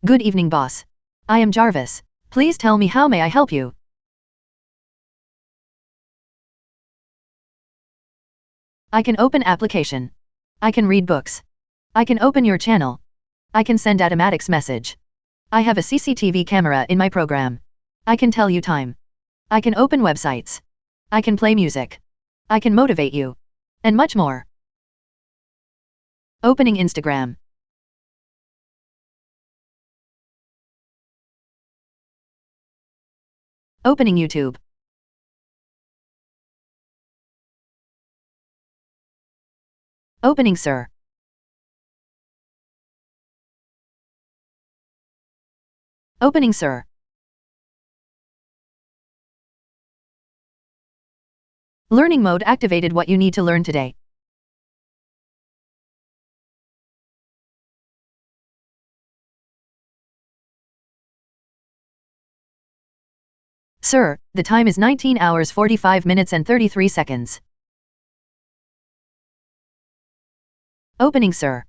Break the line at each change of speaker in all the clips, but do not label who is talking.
Good evening, boss. I am Jarvis. Please tell me how may I help you? I can open application. I can read books. I can open your channel. I can send automatics message. I have a CCTV camera in my program. I can tell you time. I can open websites. I can play music. I can motivate you. And much more. Opening Instagram. Opening YouTube. Opening sir. Opening sir. Learning mode activated. What you need to learn today. Sir, the time is 19 hours 45 minutes and 33 seconds. Opening sir.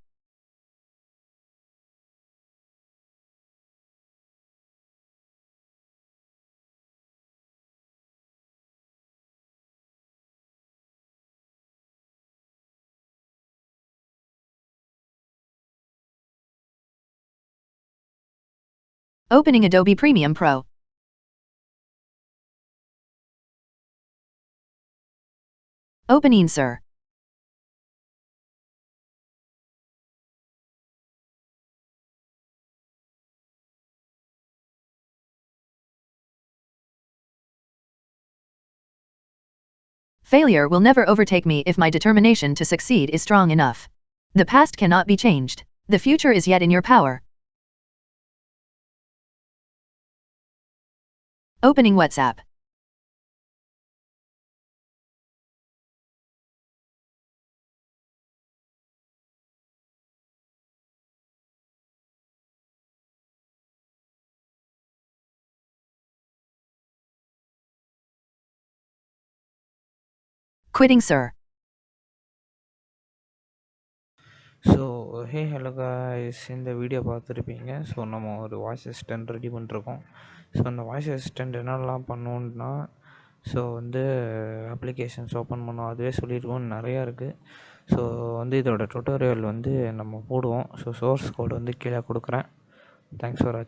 Opening Adobe Premium Pro. Opening sir. Failure will never overtake me if my determination to succeed is strong enough. The past cannot be changed. The future is yet in your power. Opening WhatsApp. Quitting sir.
So hey hello guys, இந்த video பார்த்துருப்பீங்க. So நம்ம ஒரு voice assistant ready பண்ணிருக்கோம். So அந்த voice assistant என்னெல்லாம் பண்ணோன்னா, so applications open பண்ணோம், அதுவே சொல்லியிருக்கோம், நிறையா இருக்குது. ஸோ இதோட டுட்டோரியல் நம்ம போடுவோம். ஸோ சோர்ஸ் கோடு கீழே கொடுக்குறேன். தேங்க்ஸ் ஃபார் வாட்சிங்.